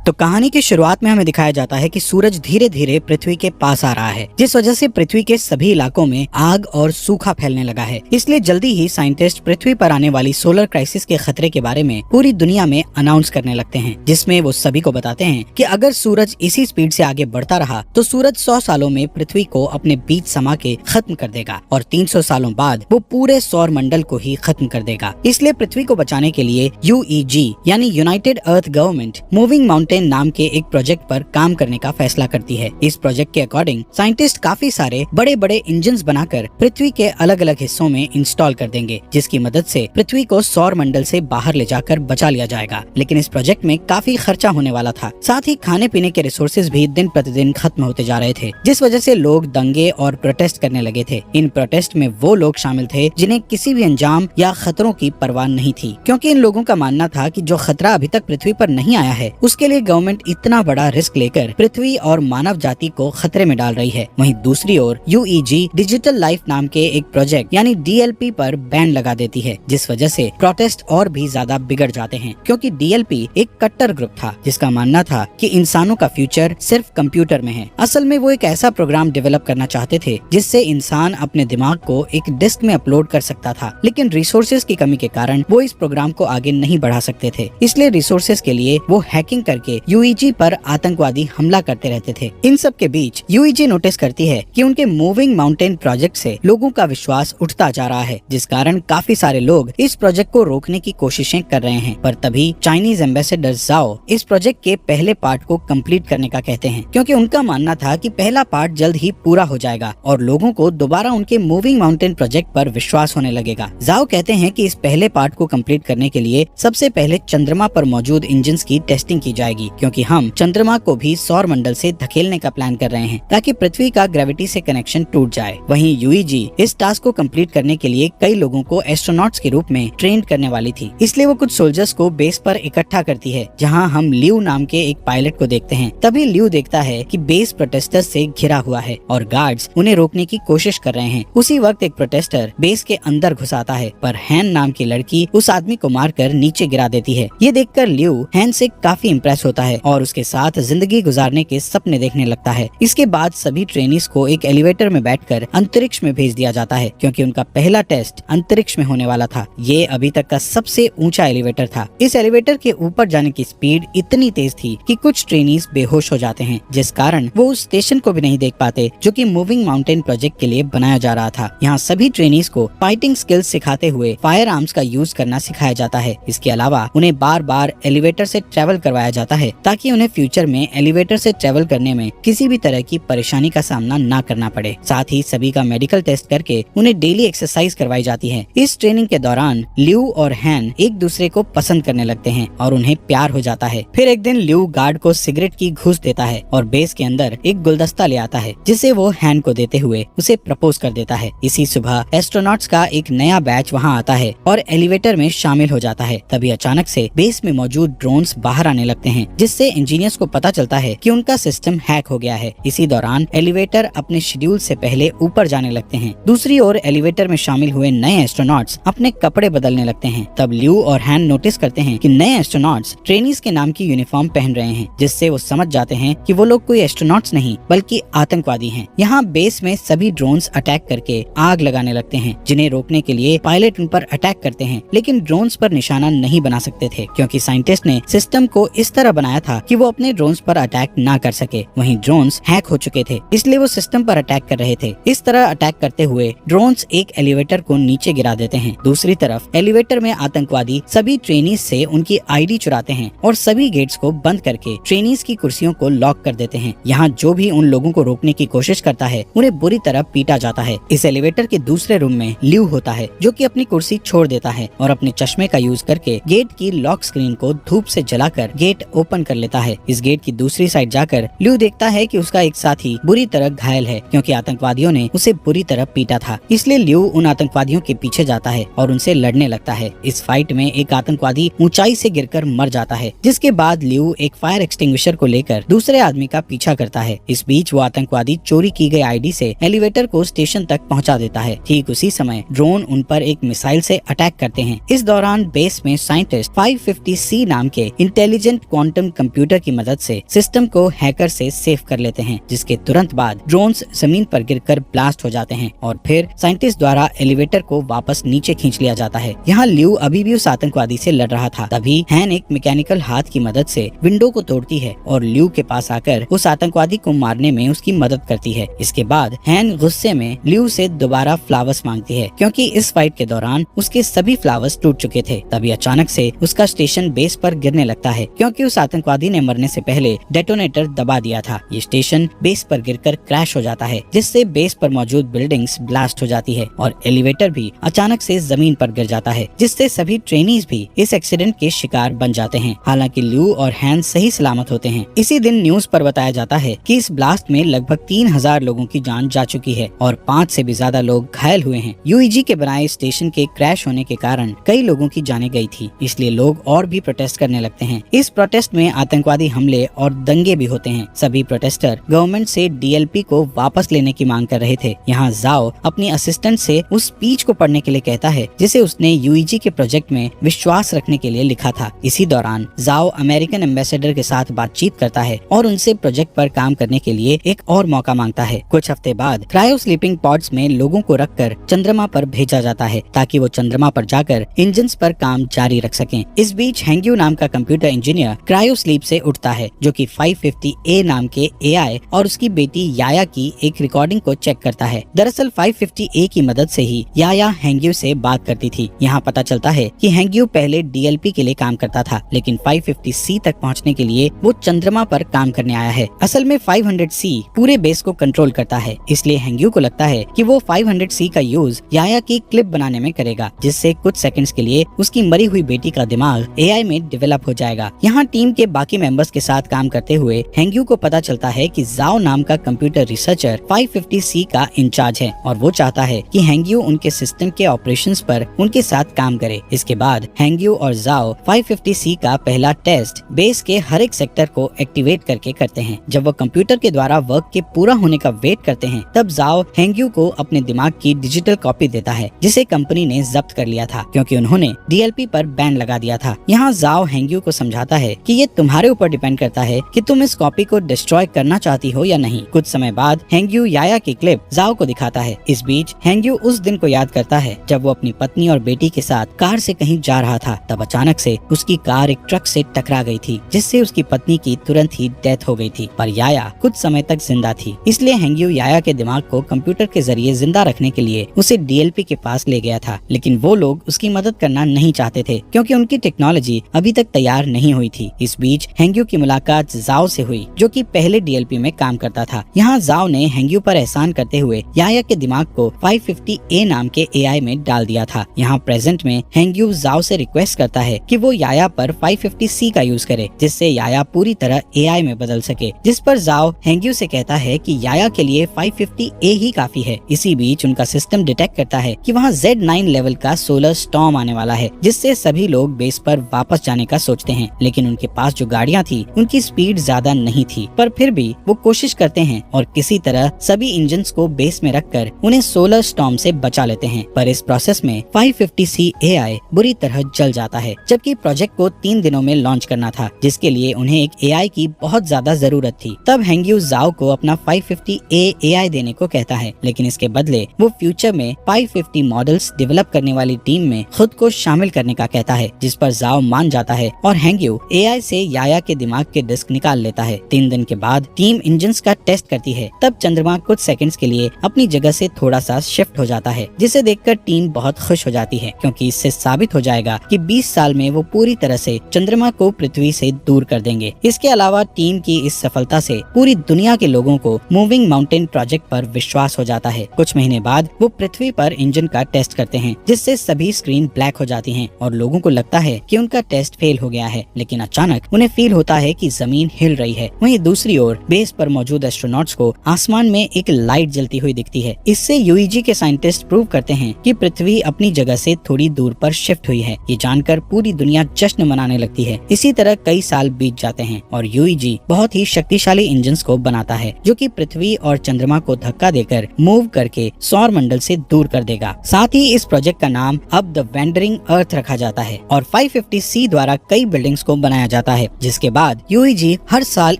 तो कहानी की शुरुआत में हमें दिखाया जाता है कि सूरज धीरे धीरे पृथ्वी के पास आ रहा है, जिस वजह से पृथ्वी के सभी इलाकों में आग और सूखा फैलने लगा है। इसलिए जल्दी ही साइंटिस्ट पृथ्वी पर आने वाली सोलर क्राइसिस के खतरे के बारे में पूरी दुनिया में अनाउंस करने लगते हैं, जिसमें वो सभी को बताते हैं कि अगर सूरज इसी स्पीड से आगे बढ़ता रहा तो सूरज 100 सालों में पृथ्वी को अपने बीच समा के खत्म कर देगा और 300 सालों बाद वो पूरे सौर मंडल को ही खत्म कर देगा। इसलिए पृथ्वी को बचाने के लिए UEG यानी यूनाइटेड अर्थ गवर्नमेंट मूविंग माउंटेन नाम के एक प्रोजेक्ट पर काम करने का फैसला करती है। इस प्रोजेक्ट के अकॉर्डिंग साइंटिस्ट काफी सारे बड़े बड़े इंजन्स बनाकर पृथ्वी के अलग अलग हिस्सों में इंस्टॉल कर देंगे, जिसकी मदद से पृथ्वी को सौर मंडल से बाहर ले जाकर बचा लिया जाएगा। लेकिन इस प्रोजेक्ट में काफी खर्चा होने वाला था, साथ ही खाने पीने के रिसोर्सेज भी दिन प्रतिदिन खत्म होते जा रहे थे, जिस वजह से लोग दंगे और प्रोटेस्ट करने लगे थे। इन प्रोटेस्ट में वो लोग शामिल थे जिन्हें किसी भी अंजाम या खतरों की परवाह नहीं थी, क्योंकि इन लोगों का मानना था कि जो खतरा अभी तक पृथ्वी पर नहीं आया है उसके लिए गवर्नमेंट इतना बड़ा रिस्क लेकर पृथ्वी और मानव जाति को खतरे में डाल रही है। वहीं दूसरी ओर UEG डिजिटल लाइफ नाम के एक प्रोजेक्ट यानी DLP पर बैन लगा देती है, जिस वजह से प्रोटेस्ट और भी ज्यादा बिगड़ जाते हैं, क्योंकि DLP एक कट्टर ग्रुप था जिसका मानना था कि इंसानों का फ्यूचर सिर्फ कंप्यूटर में है। असल में वो एक ऐसा प्रोग्राम डेवलप करना चाहते थे जिससे इंसान अपने दिमाग को एक डिस्क में अपलोड कर सकता था, लेकिन रिसोर्सेज की कमी के कारण वो इस प्रोग्राम को आगे नहीं बढ़ा सकते थे। इसलिए रिसोर्सेज के लिए वो हैकिंग करके UEG पर आतंकवादी हमला करते रहते थे। इन सब के बीच UEG नोटिस करती है कि उनके मूविंग माउंटेन प्रोजेक्ट से लोगों का विश्वास उठता जा रहा है, जिस कारण काफी सारे लोग इस प्रोजेक्ट को रोकने की कोशिशें कर रहे हैं। पर तभी चाइनीज एम्बेसडर जाओ इस प्रोजेक्ट के पहले पार्ट को कंप्लीट करने का कहते हैं, क्योंकि उनका मानना था कि पहला पार्ट जल्द ही पूरा हो जाएगा और लोगों को दोबारा उनके मूविंग माउंटेन प्रोजेक्ट पर विश्वास होने लगेगा। जाओ कहते हैं कि इस पहले पार्ट को कंप्लीट करने के लिए सबसे पहले चंद्रमा पर मौजूद इंजन्स की टेस्टिंग की जाएगी, क्योंकि हम चंद्रमा को भी सौर मंडल से धकेलने का प्लान कर रहे हैं ताकि पृथ्वी का ग्रेविटी से कनेक्शन टूट जाए। वहीं UEG इस टास्क को कंप्लीट करने के लिए कई लोगों को एस्ट्रोनॉट्स के रूप में ट्रेन करने वाली थी, इसलिए वो कुछ सोल्जर्स को बेस पर इकट्ठा करती है, जहां हम ल्यू नाम के एक पायलट को देखते हैं। तभी ल्यू देखता है कि बेस प्रोटेस्टर्स से घिरा हुआ है और गार्ड्स उन्हें रोकने की कोशिश कर रहे हैं। उसी वक्त एक प्रोटेस्टर बेस के अंदर घुस आता है, पर हैन नाम की लड़की उस आदमी को मारकर नीचे गिरा देती है। ये देखकर ल्यू हैन से काफी इम्प्रेस होता है और उसके साथ जिंदगी गुजारने के सपने देखने लगता है। इसके बाद सभी ट्रेनीज को एक एलिवेटर में बैठकर अंतरिक्ष में भेज दिया जाता है, क्योंकि उनका पहला टेस्ट अंतरिक्ष में होने वाला था। ये अभी तक का सबसे ऊंचा एलिवेटर था। इस एलिवेटर के ऊपर जाने की स्पीड इतनी तेज थी कि कुछ ट्रेनीज बेहोश हो जाते हैं, जिस कारण वो उस स्टेशन को भी नहीं देख पाते जो कि मूविंग माउंटेन प्रोजेक्ट के लिए बनाया जा रहा था। यहाँ सभी ट्रेनीज को फाइटिंग स्किल्स सिखाते हुए फायर आर्म्स का यूज करना सिखाया जाता है। इसके अलावा उन्हें बार बार एलिवेटर से ट्रेवल करवाया जाता है ताकि उन्हें फ्यूचर में एलिवेटर से ट्रेवल करने में किसी भी तरह की परेशानी का सामना ना करना पड़े। साथ ही सभी का मेडिकल टेस्ट करके उन्हें डेली एक्सरसाइज करवाई जाती है। इस ट्रेनिंग के दौरान ल्यू और हैन एक दूसरे को पसंद करने लगते हैं और उन्हें प्यार हो जाता है। फिर एक दिन ल्यू गार्ड को सिगरेट की घूस देता है और बेस के अंदर एक गुलदस्ता ले आता है, जिसे वो हैन को देते हुए उसे प्रपोज कर देता है। इसी सुबह एस्ट्रोनॉट्स का एक नया बैच वहाँ आता है और एलिवेटर में शामिल हो जाता है। तभी अचानक से बेस में मौजूद ड्रोन्स बाहर आने लगते हैं, जिससे इंजीनियर्स को पता चलता है कि उनका सिस्टम हैक हो गया है। इसी दौरान एलिवेटर अपने शेड्यूल से पहले ऊपर जाने लगते हैं। दूसरी ओर एलिवेटर में शामिल हुए नए एस्ट्रोनॉट्स अपने कपड़े बदलने लगते हैं। तब ल्यू और हैन नोटिस करते हैं कि नए एस्ट्रोनॉट्स ट्रेनीज के नाम की यूनिफॉर्म पहन रहे हैं, जिससे वो समझ जाते हैं कि वो लोग कोई एस्ट्रोनॉट्स नहीं बल्कि आतंकवादी हैं। यहाँ बेस में सभी ड्रोन्स अटैक करके आग लगाने लगते हैं, जिन्हें रोकने के लिए पायलट उन पर अटैक करते हैं, लेकिन ड्रोन्स पर निशाना नहीं बना सकते थे, क्योंकि साइंटिस्ट ने सिस्टम को इस तरह बनाया था कि वो अपने ड्रोन्स पर अटैक ना कर सके। वहीं ड्रोन्स हैक हो चुके थे, इसलिए वो सिस्टम पर अटैक कर रहे थे। इस तरह अटैक करते हुए ड्रोन्स एक एलिवेटर को नीचे गिरा देते हैं। दूसरी तरफ एलिवेटर में आतंकवादी सभी ट्रेनीज से उनकी ID चुराते हैं और सभी गेट्स को बंद करके ट्रेनीज की कुर्सियों को लॉक कर देते हैं। यहाँ जो भी उन लोगों को रोकने की कोशिश करता है उन्हें बुरी तरह पीटा जाता है। इस एलिवेटर के दूसरे रूम में ल्यू होता है, जो कि अपनी कुर्सी छोड़ देता है और अपने चश्मे का यूज करके गेट की लॉक स्क्रीन को धूप से जलाकर गेट ओपन कर लेता है। इस गेट की दूसरी साइड जाकर ल्यू देखता है कि उसका एक साथी बुरी तरह घायल है, क्योंकि आतंकवादियों ने उसे बुरी तरह पीटा था। इसलिए ल्यू उन आतंकवादियों के पीछे जाता है और उनसे लड़ने लगता है। इस फाइट में एक आतंकवादी ऊंचाई से गिरकर मर जाता है, जिसके बाद ल्यू एक फायर एक्सटिंग्विशर को लेकर दूसरे आदमी का पीछा करता है। इस बीच वो आतंकवादी चोरी की गई ID से एलिवेटर को स्टेशन तक पहुंचा देता है। ठीक उसी समय ड्रोन उन पर एक मिसाइल से अटैक करते हैं। इस दौरान बेस में साइंटिस्ट 550C नाम के इंटेलिजेंट क्वांटम क्वांटम कंप्यूटर की मदद से सिस्टम को हैकर से सेव कर लेते हैं, जिसके तुरंत बाद ड्रोन्स जमीन पर गिरकर ब्लास्ट हो जाते हैं और फिर साइंटिस्ट द्वारा एलिवेटर को वापस नीचे खींच लिया जाता है। यहाँ ल्यू अभी भी उस आतंकवादी से लड़ रहा था। तभी हैन एक मैकेनिकल हाथ की मदद से विंडो को तोड़ती है और ल्यू के पास आकर उस आतंकवादी को मारने में उसकी मदद करती है। इसके बाद हैन गुस्से में ल्यू से दोबारा फ्लावर्स मांगती है, क्योंकि इस फाइट के दौरान उसके सभी फ्लावर्स टूट चुके थे। तभी अचानक से उसका स्टेशन बेस पर गिरने लगता है, क्योंकि उस आतंकवादी ने मरने से पहले डेटोनेटर दबा दिया था। ये स्टेशन बेस पर गिरकर क्रैश हो जाता है, जिससे बेस पर मौजूद बिल्डिंग्स ब्लास्ट हो जाती है और एलिवेटर भी अचानक से जमीन पर गिर जाता है, जिससे सभी ट्रेनीज भी इस एक्सीडेंट के शिकार बन जाते हैं। हालांकि ल्यू और हैन सही सलामत होते हैं। इसी दिन न्यूज पर बताया जाता है कि इस ब्लास्ट में लगभग 3000 लोगों की जान जा चुकी है और 5 से भी ज्यादा लोग घायल हुए हैं। यूईजी के बनाए स्टेशन के क्रैश होने के कारण कई लोगों की जानें गई थी, इसलिए लोग और भी प्रोटेस्ट करने लगते हैं। इस प्रोटेस्ट में आतंकवादी हमले और दंगे भी होते हैं। सभी प्रोटेस्टर गवर्नमेंट से डीएलपी को वापस लेने की मांग कर रहे थे। यहाँ जाओ अपनी असिस्टेंट से उस स्पीच को पढ़ने के लिए कहता है, जिसे उसने यूईजी के प्रोजेक्ट में विश्वास रखने के लिए लिखा था। इसी दौरान जाओ अमेरिकन एम्बेसडर के साथ बातचीत करता है और उनसे प्रोजेक्ट पर काम करने के लिए एक और मौका मांगता है। कुछ हफ्ते बाद क्रायो स्लीपिंग पॉड्स में लोगों को रखकर चंद्रमा पर भेजा जाता है, ताकि वो चंद्रमा पर जाकर इंजन्स पर काम जारी रख सकें। इस बीच हैंग्यू नाम का कंप्यूटर इंजीनियर क्रायो स्लीप से उठता है, जो कि 550A नाम के एआई और उसकी बेटी याया की एक रिकॉर्डिंग को चेक करता है। दरअसल 550A की मदद से ही याया हैंग्यू से बात करती थी। यहाँ पता चलता है कि हैंग्यू पहले डीएलपी के लिए काम करता था, लेकिन 550C तक पहुँचने के लिए वो चंद्रमा पर काम करने आया है। असल में 500C पूरे बेस को कंट्रोल करता है, इसलिए हैंग्यू को लगता है कि वो 500C का यूज याया की क्लिप बनाने में करेगा, जिससे कुछ सेकंड्स के लिए उसकी मरी हुई बेटी का दिमाग एआई में डेवलप हो जाएगा। यहाँ टीम के बाकी मेंबर्स के साथ काम करते हुए हैंग्यू को पता चलता है कि जाओ नाम का कंप्यूटर रिसर्चर 550C का इंचार्ज है और वो चाहता है कि हैंग्यू उनके सिस्टम के ऑपरेशंस पर उनके साथ काम करे। इसके बाद हैंग्यू और जाओ 550C का पहला टेस्ट बेस के हर एक सेक्टर को एक्टिवेट करके करते हैं। जब वो कंप्यूटर के द्वारा वर्क के पूरा होने का वेट करते हैं, तब जाओ हैंग्यू को अपने दिमाग की डिजिटल कॉपी देता है, जिसे कंपनी ने जब्त कर लिया था, क्योंकि उन्होंने डीएलपी पर बैन लगा दिया था। यहाँ जाओ हैंग्यू को समझाता है कि ये तुम्हारे ऊपर डिपेंड करता है कि तुम इस कॉपी को डिस्ट्रॉय करना चाहती हो या नहीं। कुछ समय बाद हैंग्यू याया की क्लिप जाओ को दिखाता है। इस बीच हैंग्यू उस दिन को याद करता है जब वो अपनी पत्नी और बेटी के साथ कार से कहीं जा रहा था। तब अचानक से उसकी कार एक ट्रक से टकरा गई थी, जिससे उसकी पत्नी की तुरंत ही डेथ हो गई थी, पर याया कुछ समय तक जिंदा थी। इसलिए हैंग्यू याया के दिमाग को कंप्यूटर के जरिए जिंदा रखने के लिए उसे डीएलपी के पास ले गया था, लेकिन वो लोग उसकी मदद करना नहीं चाहते थे, क्योंकि उनकी टेक्नोलॉजी अभी तक तैयार नहीं हुई थी। इस बीच हैंग्यू की मुलाकात जाओ से हुई, जो कि पहले डीएलपी में काम करता था। यहाँ जाओ ने हैंग्यू पर एहसान करते हुए याया के दिमाग को 550A नाम के एआई में डाल दिया था। यहाँ प्रेजेंट में हैंग्यू जाओ से रिक्वेस्ट करता है कि वो याया पर 550C का यूज करे, जिससे याया पूरी तरह एआई में बदल सके, जिस पर जाओ हैंग्यू से कहता है कि याया के लिए 550A ही काफी है। इसी बीच उनका सिस्टम डिटेक्ट करता है कि वहाँ Z9 लेवल का सोलर स्टॉर्म आने वाला है, जिससे सभी लोग बेस पर वापस जाने का सोचते हैं, लेकिन उनके पास जो गाड़ियाँ थी उनकी स्पीड ज्यादा नहीं थी, पर फिर भी वो कोशिश करते हैं और किसी तरह सभी इंजन्स को बेस में रखकर उन्हें सोलर स्टॉर्म से बचा लेते हैं। पर इस प्रोसेस में 550C एआई बुरी तरह जल जाता है, जबकि प्रोजेक्ट को 3 दिनों में लॉन्च करना था, जिसके लिए उन्हें एक एआई की बहुत ज्यादा जरूरत थी। तब हैंग्यू जाओ को अपना 550A एआई देने को कहता है, लेकिन इसके बदले वो फ्यूचर में 550 मॉडल्स डेवलप करने वाली टीम में खुद को शामिल करने का कहता है, जिस पर जाओ मान जाता है और हैंग्यू एआई से याया के दिमाग के डिस्क निकाल लेता है। 3 दिन के बाद टीम इंजन्स का टेस्ट करती है। तब चंद्रमा कुछ सेकंड्स के लिए अपनी जगह से थोड़ा सा शिफ्ट हो जाता है, जिसे देखकर टीम बहुत खुश हो जाती है, क्योंकि इससे साबित हो जाएगा कि 20 साल में वो पूरी तरह से चंद्रमा को पृथ्वी से दूर कर देंगे। इसके अलावा टीम की इस सफलता से पूरी दुनिया के लोगों को मूविंग माउंटेन प्रोजेक्ट पर विश्वास हो जाता है। कुछ महीने बाद वो पृथ्वी पर इंजन का टेस्ट करते हैं, जिससे सभी स्क्रीन ब्लैक हो जाती हैं और लोगों को लगता है कि उनका टेस्ट फेल हो गया है, लेकिन अचानक उन्हें फील होता है कि जमीन हिल रही है। वहीं दूसरी ओर बेस पर मौजूद एस्ट्रोनॉट्स को आसमान में एक लाइट जलती हुई दिखती है। इससे यूईजी के साइंटिस्ट प्रूव करते हैं कि पृथ्वी अपनी जगह से थोड़ी दूर पर शिफ्ट हुई है। ये जानकर पूरी दुनिया जश्न मनाने लगती है। इसी तरह कई साल बीत जाते हैं और यूईजी बहुत ही शक्तिशाली इंजन्स को बनाता है, जो कि पृथ्वी और चंद्रमा को धक्का देकर मूव करके सौर मंडल से दूर कर देगा। साथ ही इस प्रोजेक्ट का नाम अब द वेंडरिंग अर्थ रखा जाता है और 550C द्वारा कई बिल्डिंग्स को बनाया जाता है। जाता है, जिसके बाद यूईजी हर साल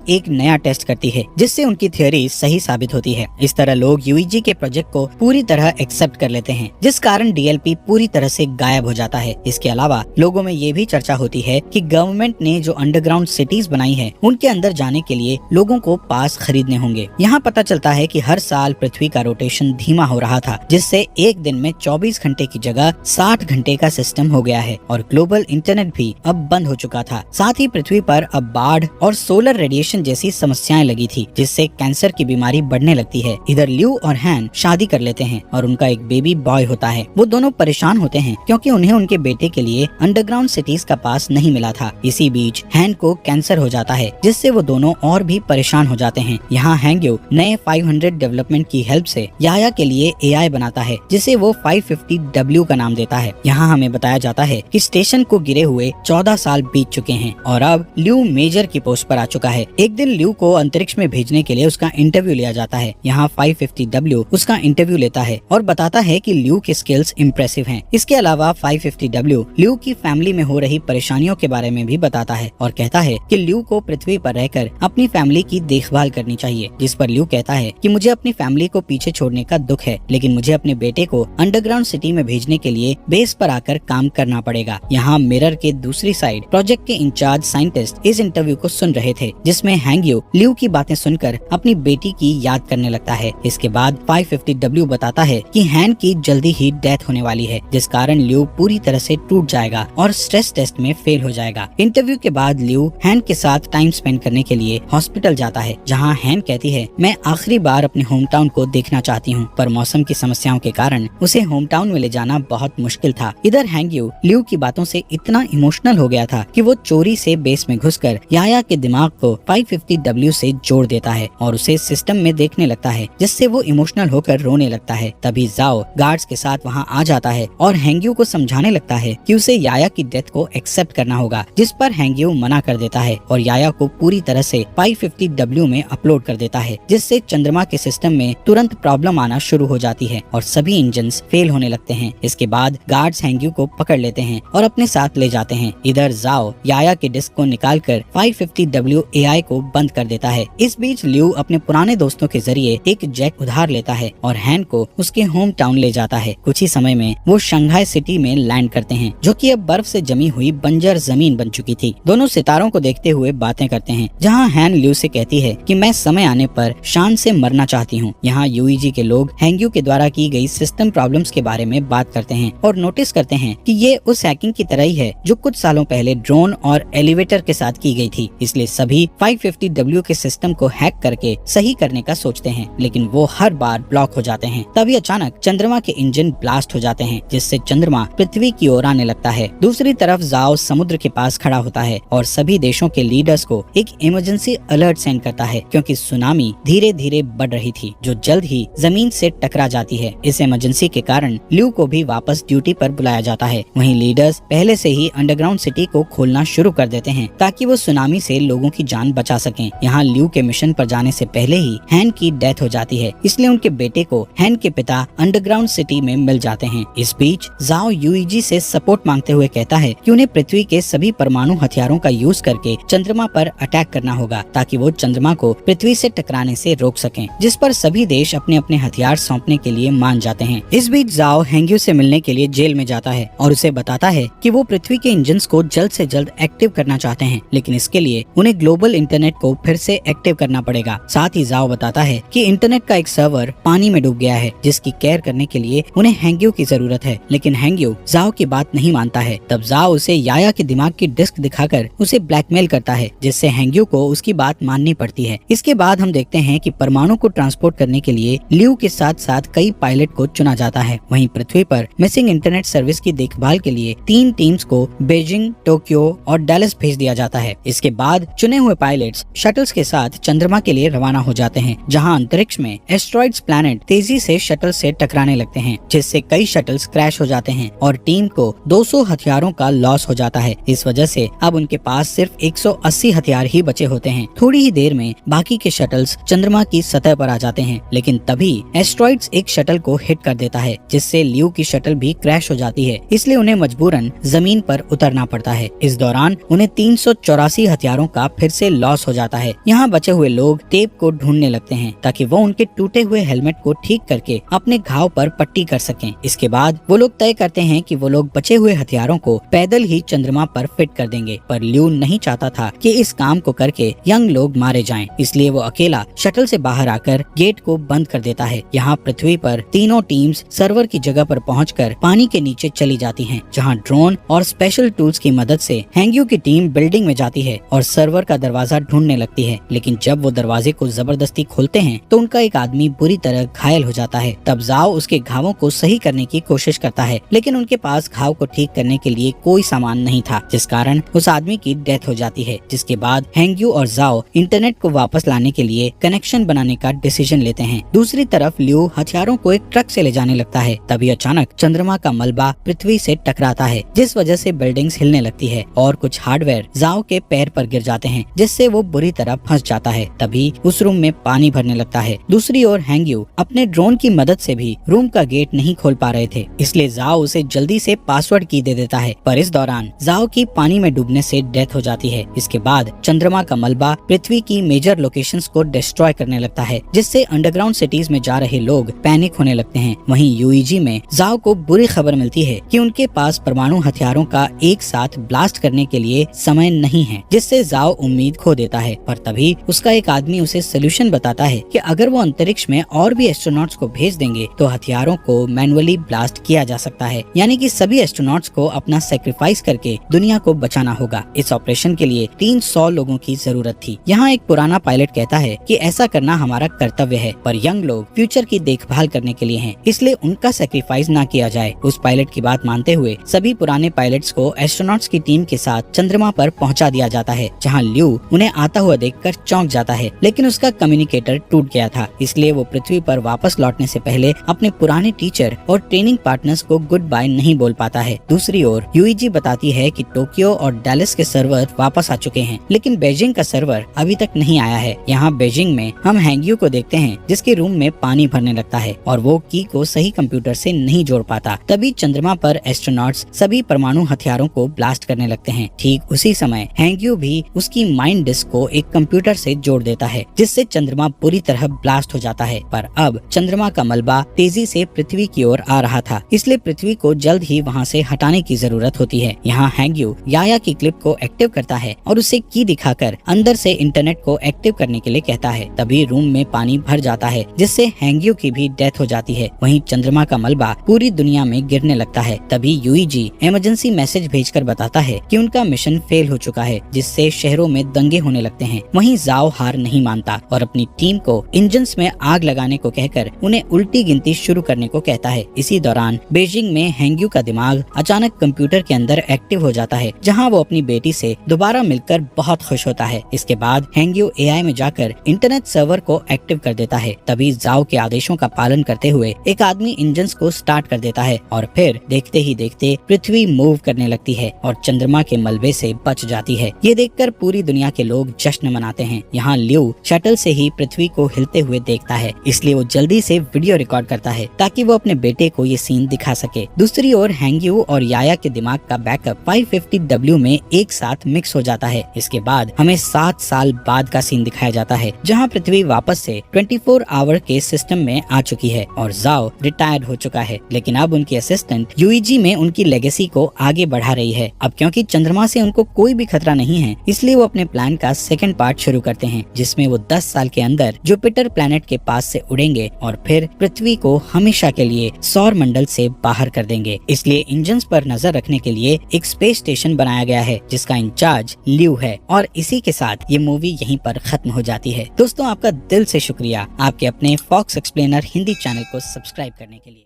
एक नया टेस्ट करती है जिससे उनकी थ्योरी सही साबित होती है। इस तरह लोग यूईजी के प्रोजेक्ट को पूरी तरह एक्सेप्ट कर लेते हैं, जिस कारण डीएलपी पूरी तरह से गायब हो जाता है। इसके अलावा लोगों में ये भी चर्चा होती है कि गवर्नमेंट ने जो अंडरग्राउंड सिटीज बनाई है उनके अंदर जाने के लिए लोगों को पास खरीदने होंगे। यहाँ पता चलता है कि हर साल पृथ्वी का रोटेशन धीमा हो रहा था, जिससे एक दिन में 24 घंटे की जगह 60 घंटे का सिस्टम हो गया है और ग्लोबल इंटरनेट भी अब बंद हो चुका था। साथ ही पृथ्वी पर अब बाढ़ और सोलर रेडिएशन जैसी समस्याएं लगी थी, जिससे कैंसर की बीमारी बढ़ने लगती है। इधर ल्यू और हैन शादी कर लेते हैं और उनका एक बेबी बॉय होता है। वो दोनों परेशान होते हैं क्योंकि उन्हें उनके बेटे के लिए अंडरग्राउंड सिटीज का पास नहीं मिला था। इसी बीच हैन को कैंसर हो जाता है, जिससे वो दोनों और भी परेशान हो जाते हैं। यहाँ हैंग्यू नए 500 डेवलपमेंट की हेल्प से याया के लिए एआई बनाता है, जिसे वो 550W का नाम देता है। यहाँ हमें बताया जाता है कि स्टेशन को गिरे हुए 14 साल बीत चुके हैं और अब ल्यू मेजर की पोस्ट पर आ चुका है। एक दिन ल्यू को अंतरिक्ष में भेजने के लिए उसका इंटरव्यू लिया जाता है। यहाँ 550W उसका इंटरव्यू लेता है और बताता है कि ल्यू की स्किल्स इम्प्रेसिव हैं। इसके अलावा 550W ल्यू की फैमिली में हो रही परेशानियों के बारे में भी बताता है और कहता है कि ल्यू को पृथ्वी पर रहकर अपनी फैमिली की देखभाल करनी चाहिए। जिस पर ल्यू कहता है कि मुझे अपनी फैमिली को पीछे छोड़ने का दुख है, लेकिन मुझे अपने बेटे को अंडरग्राउंड सिटी में भेजने के लिए बेस पर आकर काम करना पड़ेगा। यहाँ मिरर के दूसरी साइड प्रोजेक्ट के इंचार्ज साइंटिस्ट इस इंटरव्यू को सुन रहे थे, जिसमें हैंग्यू ल्यू की बातें सुनकर अपनी बेटी की याद करने लगता है। इसके बाद 550W बताता है कि हैन की जल्दी ही डेथ होने वाली है, जिस कारण ल्यू पूरी तरह से टूट जाएगा और स्ट्रेस टेस्ट में फेल हो जाएगा। इंटरव्यू के बाद ल्यू हैन के साथ टाइम स्पेंड करने के लिए हॉस्पिटल जाता है, जहाँ हैन कहती है मैं आखिरी बार अपने होम टाउन को देखना चाहती हूँ, पर मौसम की समस्याओं के कारण उसे होम टाउन में ले जाना बहुत मुश्किल था। इधर हैंग्यू ल्यू की बातों से इतना इमोशनल हो गया था कि वो चोरी से बेस में घुसकर याया के दिमाग को 550W से जोड़ देता है और उसे सिस्टम में देखने लगता है, जिससे वो इमोशनल होकर रोने लगता है। तभी जाओ गार्ड्स के साथ वहाँ आ जाता है और हैंग्यू को समझाने लगता है कि उसे याया की डेथ को एक्सेप्ट करना होगा, जिस पर हैंग्यू मना कर देता है और याया को पूरी तरह से 550W में अपलोड कर देता है, जिससे चंद्रमा के सिस्टम में तुरंत प्रॉब्लम आना शुरू हो जाती है और सभी इंजन्स फेल होने लगते हैं। इसके बाद गार्ड्स हैंग्यू को पकड़ लेते हैं और अपने साथ ले जाते हैं। इधर जाओ याया के डिस्क को निकालकर 550W एआई को बंद कर देता है। इस बीच ल्यू अपने पुराने दोस्तों के जरिए एक जैक उधार लेता है और हैन को उसके होम टाउन ले जाता है। कुछ ही समय में वो शंघाई सिटी में लैंड करते हैं, जो कि अब बर्फ से जमी हुई बंजर जमीन बन चुकी थी। दोनों सितारों को देखते हुए बातें करते हैं, जहाँ हैन ल्यू से कहती है कि मैं समय आने पर शान से मरना चाहती हूँ। यहाँ यूईजी के लोग हैंग्यू के द्वारा की गई सिस्टम प्रॉब्लम्स के बारे में बात करते हैं और नोटिस करते हैं कि ये उस हैकिंग की तरह ही है जो कुछ सालों पहले ड्रोन और एलिवेटर के साथ की गई थी। इसलिए सभी 550W के सिस्टम को हैक करके सही करने का सोचते हैं, लेकिन वो हर बार ब्लॉक हो जाते हैं। तभी अचानक चंद्रमा के इंजन ब्लास्ट हो जाते हैं, जिससे चंद्रमा पृथ्वी की ओर आने लगता है। दूसरी तरफ जाओ समुद्र के पास खड़ा होता है और सभी देशों के लीडर्स को एक इमरजेंसी अलर्ट सेंड करता है, क्योंकि सुनामी धीरे धीरे बढ़ रही थी, जो जल्द ही जमीन से टकरा जाती है। इस इमरजेंसी के कारण ल्यू को भी वापस ड्यूटी पर बुलाया जाता है। वहीं लीडर्स पहले से ही अंडरग्राउंड सिटी को खोलना शुरू कर देते हैं ताकि वो सुनामी से लोगों की जान बचा सकें। यहाँ ल्यू के मिशन पर जाने से पहले ही हैन की डेथ हो जाती है, इसलिए उनके बेटे को हैन के पिता अंडरग्राउंड सिटी में मिल जाते हैं। इस बीच जाओ यूईजी से सपोर्ट मांगते हुए कहता है कि उन्हें पृथ्वी के सभी परमाणु हथियारों का यूज करके चंद्रमा पर अटैक करना होगा, ताकि वो चंद्रमा को पृथ्वी से टकराने से रोक सकें, जिस पर सभी देश अपने अपने हथियार सौंपने के लिए मान जाते हैं। इस बीच जाओ हैंग्यू से मिलने के लिए जेल में जाता है और उसे बताता है कि वो पृथ्वी के इंजन्स को जल्द से जल्द एक्टिव करना चाहते हैं, लेकिन इसके लिए उन्हें ग्लोबल इंटरनेट को फिर से एक्टिव करना पड़ेगा। साथ ही जाओ बताता है कि इंटरनेट का एक सर्वर पानी में डूब गया है, जिसकी केयर करने के लिए उन्हें हैंग्यू की जरूरत है, लेकिन हैंग्यू जाओ की बात नहीं मानता है। तब जाओ उसे याया के दिमाग की डिस्क दिखाकर उसे ब्लैकमेल करता है, जिससे हैंग्यू को उसकी बात माननी पड़ती है। इसके बाद हम देखते हैं कि परमाणु को ट्रांसपोर्ट करने के लिए ल्यू के साथ साथ कई पायलट को चुना जाता है। वहीं पृथ्वी पर मिसिंग इंटरनेट सर्विस की देखभाल के लिए 3 टीम्स को बीजिंग, टोक्यो और डैलस भेज दिया जाता है। इसके बाद चुने हुए पायलट्स शटल्स के साथ चंद्रमा के लिए रवाना हो जाते हैं, जहां अंतरिक्ष में एस्ट्रॉइड्स प्लैनेट तेजी से शटल से टकराने लगते हैं, जिससे कई शटल्स क्रैश हो जाते हैं और टीम को 200 हथियारों का लॉस हो जाता है। इस वजह से अब उनके पास सिर्फ 180 हथियार ही बचे होते हैं। थोड़ी ही देर में बाकी के शटल्स चंद्रमा की सतह पर आ जाते हैं, लेकिन तभी एस्ट्रॉइड्स एक शटल को हिट कर देता है, जिससे ल्यू की शटल भी क्रैश हो जाती है। इसलिए उन्हें मजबूरन जमीन पर उतरना पड़ता है। इस दौरान उन्हें उन्हें 384 हथियारों का फिर से लॉस हो जाता है। यहाँ बचे हुए लोग टेप को ढूंढने लगते हैं ताकि वो उनके टूटे हुए हेलमेट को ठीक करके अपने घाव पर पट्टी कर सकें। इसके बाद वो लोग तय करते हैं कि वो लोग बचे हुए हथियारों को पैदल ही चंद्रमा पर फिट कर देंगे, पर ल्यू नहीं चाहता था कि इस काम को करके यंग लोग मारे जाएं, इसलिए वो अकेला शटल से बाहर आकर गेट को बंद कर देता है। यहाँ पृथ्वी पर तीनों टीम्स सर्वर की जगह पर पहुंचकर पानी के नीचे चली जाती हैं, जहाँ ड्रोन और स्पेशल टूल्स की मदद से हैंग्यू की टीम बिल्डिंग में जाती है और सर्वर का दरवाजा ढूंढने लगती है। लेकिन जब वो दरवाजे को जबरदस्ती खोलते हैं तो उनका एक आदमी बुरी तरह घायल हो जाता है। तब जाओ उसके घावों को सही करने की कोशिश करता है, लेकिन उनके पास घाव को ठीक करने के लिए कोई सामान नहीं था, जिस कारण उस आदमी की डेथ हो जाती है। जिसके बाद हैंग्यू और जाओ इंटरनेट को वापस लाने के लिए कनेक्शन बनाने का डिसीजन लेते हैं। दूसरी तरफ ल्यू हथियारों को एक ट्रक से ले जाने लगता है। तभी अचानक चंद्रमा का मलबा पृथ्वी से टकराता है, जिस वजह से बिल्डिंग्स हिलने लगती है और कुछ हार्डवेयर जाओ के पैर पर गिर जाते हैं, जिससे वो बुरी तरह फंस जाता है। तभी उस रूम में पानी भरने लगता है। दूसरी ओर हैंग्यू अपने ड्रोन की मदद से भी रूम का गेट नहीं खोल पा रहे थे, इसलिए जाओ उसे जल्दी से पासवर्ड की दे देता है। पर इस दौरान जाओ की पानी में डूबने से डेथ हो जाती है। इसके बाद चंद्रमा का मलबा पृथ्वी की मेजर लोकेशंस को डिस्ट्रॉय करने लगता है, जिससे अंडरग्राउंड सिटीज में जा रहे लोग पैनिक होने लगते हैं। वहीं यूईजी में जाओ को बुरी खबर मिलती है कि उनके पास परमाणु हथियारों का एक साथ ब्लास्ट करने के लिए समय नहीं है, जिससे जाओ उम्मीद खो देता है। पर तभी उसका एक आदमी उसे सोल्यूशन बताता है कि अगर वो अंतरिक्ष में और भी एस्ट्रोनॉट्स को भेज देंगे तो हथियारों को मैनुअली ब्लास्ट किया जा सकता है, यानी कि सभी एस्ट्रोनॉट्स को अपना सेक्रीफाइस करके दुनिया को बचाना होगा। इस ऑपरेशन के लिए 300 लोगों की जरूरत थी। यहाँ एक पुराना पायलट कहता है कि ऐसा करना हमारा कर्तव्य है, पर यंग लोग फ्यूचर की देखभाल करने के लिए हैं, इसलिए उनका सेक्रीफाइस ना किया जाए। उस पायलट की बात मानते हुए सभी पुराने पायलट्स को एस्ट्रोनॉट्स की टीम के साथ चंद्रमा पर पहुंचा दिया जाता है, जहां ल्यू उन्हें आता हुआ देखकर चौंक जाता है, लेकिन उसका कम्युनिकेटर टूट गया था, इसलिए वो पृथ्वी पर वापस लौटने से पहले अपने पुराने टीचर और ट्रेनिंग पार्टनर्स को गुड बाय नहीं बोल पाता है। दूसरी ओर यूईजी बताती है कि टोक्यो और डैलस के सर्वर वापस आ चुके हैं, लेकिन बीजिंग का सर्वर अभी तक नहीं आया है। यहाँ बीजिंग में हम हैंग्यू को देखते हैं, जिसके रूम में पानी भरने लगता है और वो की को सही कंप्यूटर से नहीं जोड़ पाता। तभी चंद्रमा पर एस्ट्रोनॉट्स सभी परमाणु हथियारों को ब्लास्ट करने लगते हैं। ठीक उसी समय हैंग्यू भी उसकी माइंड डिस्क को एक कंप्यूटर से जोड़ देता है, जिससे चंद्रमा पूरी तरह ब्लास्ट हो जाता है। पर अब चंद्रमा का मलबा तेजी से पृथ्वी की ओर आ रहा था, इसलिए पृथ्वी को जल्द ही वहाँ से हटाने की जरूरत होती है। यहाँ हैंग्यू याया की क्लिप को एक्टिव करता है और उसे की दिखाकर अंदर से इंटरनेट को एक्टिव करने के लिए कहता है। तभी रूम में पानी भर जाता है, जिससे हैंग्यू की भी डेथ हो जाती है। वहीं चंद्रमा का मलबा पूरी दुनिया में गिरने लगता है। तभी यूईजी इमरजेंसी मैसेज भेजकर बताता है कि उनका मिशन फेल हो चुका है, जिससे शहरों में दंगे होने लगते हैं। वहीं जाओ हार नहीं मानता और अपनी टीम को इंजन्स में आग लगाने को कहकर उन्हें उल्टी गिनती शुरू करने को कहता है। इसी दौरान बीजिंग में हैंग्यू का दिमाग अचानक कंप्यूटर के अंदर एक्टिव हो जाता है, जहां वो अपनी बेटी से दोबारा मिलकर बहुत खुश होता है। इसके बाद हैंग्यू एआई में जाकर इंटरनेट सर्वर को एक्टिव कर देता है। तभी जाओ के आदेशों का पालन करते हुए एक आदमी इंजन्स को स्टार्ट कर देता है और फिर देखते ही देखते पृथ्वी मूव करने लगती है और चंद्रमा के मलबे से बच जाती है। ये देखकर पूरी दुनिया के लोग जश्न मनाते हैं। यहाँ ल्यू शटल से ही पृथ्वी को हिलते हुए देखता है, इसलिए वो जल्दी से वीडियो रिकॉर्ड करता है ताकि वो अपने बेटे को ये सीन दिखा सके। दूसरी ओर हैंग्यू और याया के दिमाग का बैकअप 550W में एक साथ मिक्स हो जाता है। इसके बाद हमें 7 साल बाद का सीन दिखाया जाता है, जहाँ पृथ्वी वापस से 24 आवर के सिस्टम में आ चुकी है और जाओ रिटायर्ड हो चुका है, लेकिन अब उनकी असिस्टेंट यूईजी में उनकी लेगेसी को आगे बढ़ा रही है। अब क्योंकि चंद्रमा से उनको कोई भी खतरा नहीं है, इसलिए वो अपने प्लान का सेकंड पार्ट शुरू करते हैं, जिसमें वो 10 साल के अंदर जुपिटर प्लैनेट के पास से उड़ेंगे और फिर पृथ्वी को हमेशा के लिए सौर मंडल से बाहर कर देंगे। इसलिए इंजन्स पर नजर रखने के लिए एक स्पेस स्टेशन बनाया गया है, जिसका इंचार्ज ल्यू है। और इसी के साथ ये मूवी यहीं पर खत्म हो जाती है। दोस्तों, आपका दिल से शुक्रिया आपके अपने फॉक्स एक्सप्लेनर हिंदी चैनल को सब्सक्राइब करने के लिए।